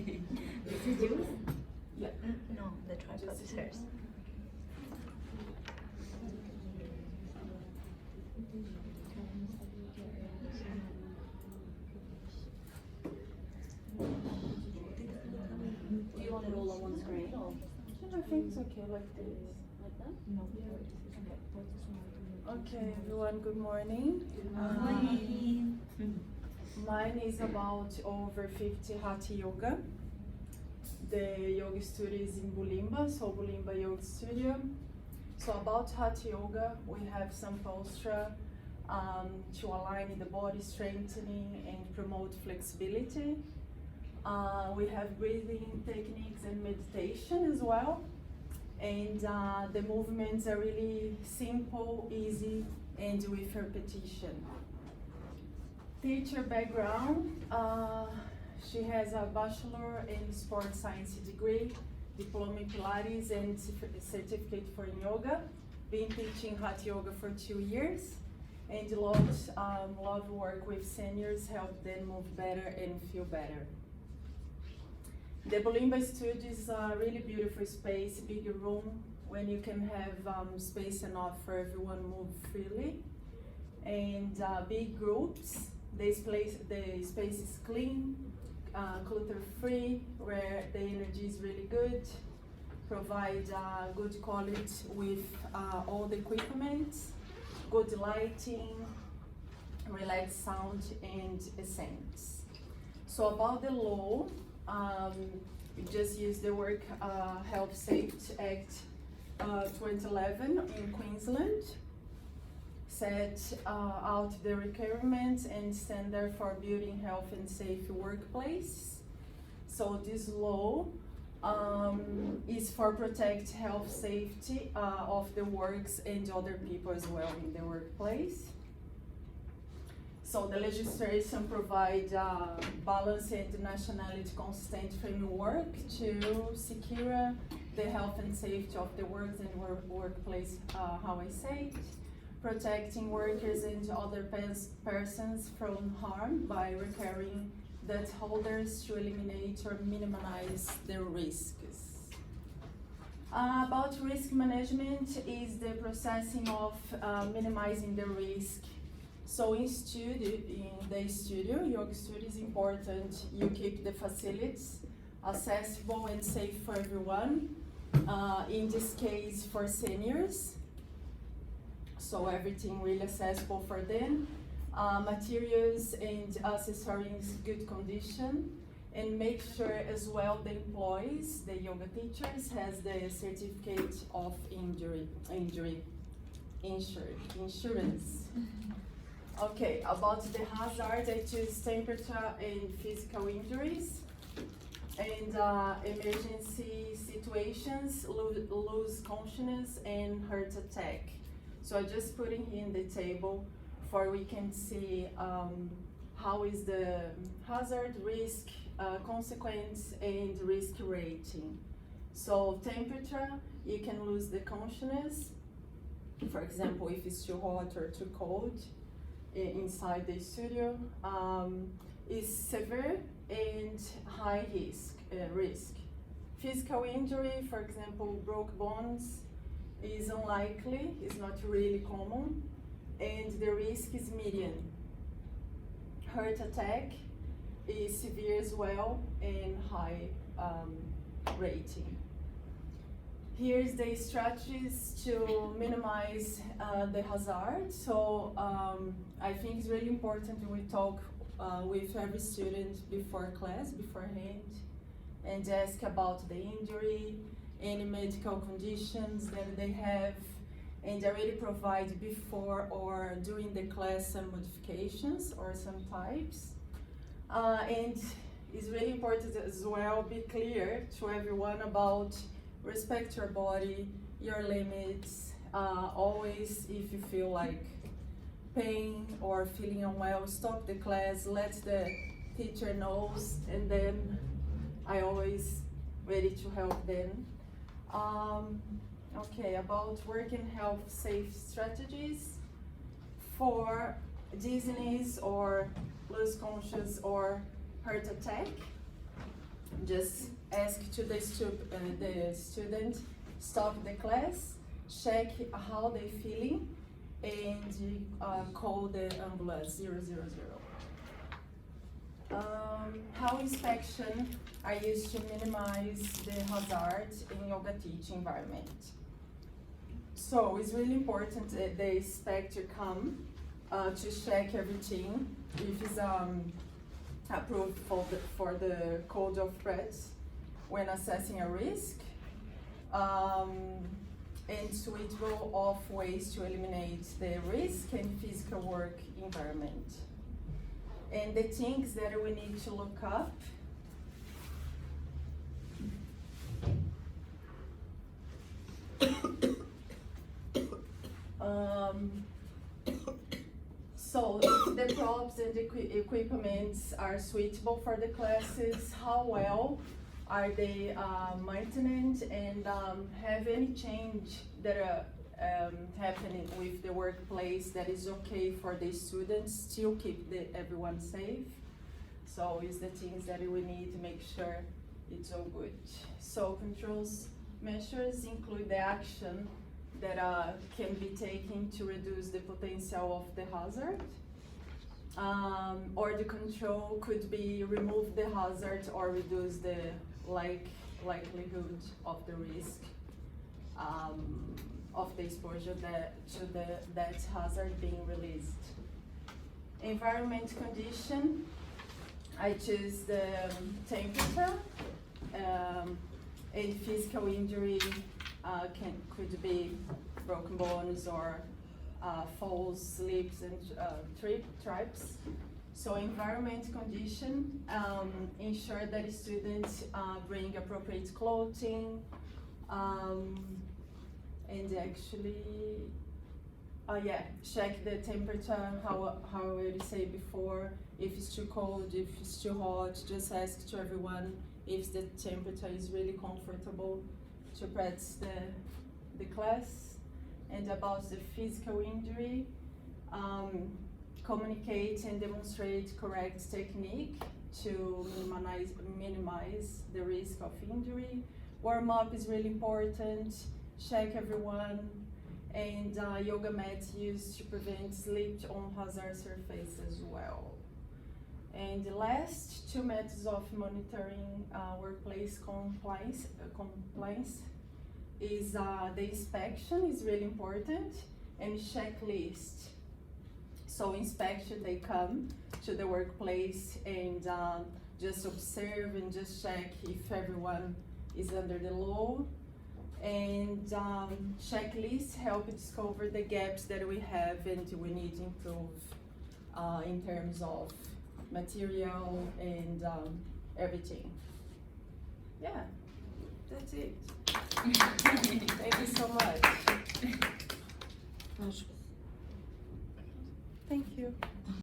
This is yours? Yeah. No, the tripod is hers. Do you want it all on one screen or I think it's okay like this. like that? No. Okay, everyone, good morning. Mine is about over 50 Hatha Yoga. The yoga studio is in Bulimba, so Bulimba Yoga Studio. So about Hatha Yoga, we have some posture to align the body, strengthening and promote flexibility. We have breathing techniques and meditation as well. And the movements are really simple, easy, and with repetition. Teacher background, she has a bachelor in sports science degree, diploma in Pilates, and certificate for yoga. Been teaching Hatha Yoga for 2 years, and love work with seniors, help them move better and feel better. The Bulimba studio is a really beautiful space, big room, when you can have space enough for everyone move freely. And big groups. The space is clean, clutter-free, where the energy is really good. Provide good quality with all the equipment, good lighting, relaxed sound, and essence. So about the law, we just use the Work Health Safety Act 2011 in Queensland. Set out the requirements and standard for building health and safe workplace. So this law is for protect health safety of the works and other people as well in the workplace. So the legislation provides balance and nationality consistent framework to secure the health and safety of the workers and workplace, how I say it. Protecting workers and other persons from harm by requiring debt holders to eliminate or minimize the risks. About risk management is the processing of minimizing the risk. So in the studio, yoga studio is important. You keep the facilities accessible and safe for everyone. In this case, for seniors. So everything really accessible for them. Materials and accessories good condition, and make sure as well the employees, the yoga teachers, has the certificate of insurance. Okay, about the hazard, I choose temperature and physical injuries, and emergency situations, lose consciousness and heart attack. So I just putting here in the table for we can see how is the hazard, risk, consequence, and risk rating. So temperature, you can lose the consciousness. For example, if it's too hot or too cold inside the studio, is severe and high risk. Physical injury, for example, broke bones, is unlikely, is not really common, and the risk is medium. Heart attack is severe as well and high rating. Here's the strategies to minimize the hazard. So I think it's really important we talk with every student before class, beforehand, and ask about the injury, any medical conditions that they have, and already provide before or during the class some modifications or some types. And it's really important as well, be clear to everyone about respect your body, your limits. Always, if you feel like pain or feeling unwell, stop the class, let the teacher knows, and then I always ready to help them. Okay, about working health safe strategies for dizziness or lose conscious or heart attack. just ask to the student, stop the class, check how they feeling, and call the ambulance 000. How inspection are used to minimize the hazard in yoga teaching environment. So it's really important that the inspector come to check everything if it's approved for the code of threats when assessing a risk, and suitable of ways to eliminate the risk in physical work environment. And the things that we need to look up. So if the props and equipments are suitable for the classes, how well are they maintained, and have any change that are happening with the workplace that is okay for the students, still keep everyone safe. So it's the things that we need to make sure it's all good. So controls measures include the action that can be taken to reduce the potential of the hazard. Or the control could be remove the hazard or reduce the likelihood of the risk of the exposure to that hazard being released. Environment condition, I choose the temperature, and physical injury could be broken bones or falls, slips, and trips. So environment condition, ensure that students bring appropriate clothing, and actually, check the temperature, how I already said before, if it's too cold, if it's too hot, just ask to everyone if the temperature is really comfortable to practice the class. And about the physical injury, communicate and demonstrate correct technique to minimize the risk of injury. Warm up is really important, check everyone, and yoga mats used to prevent slip on hazard surface as well. And the last, 2 methods of monitoring workplace compliance is the inspection is really important, and checklist. So inspection, they come to the workplace and just observe and just check if everyone is under the law. And checklists help discover the gaps that we have and we need to improve in terms of material and everything. Yeah, that's it. Thank you so much. Thank you.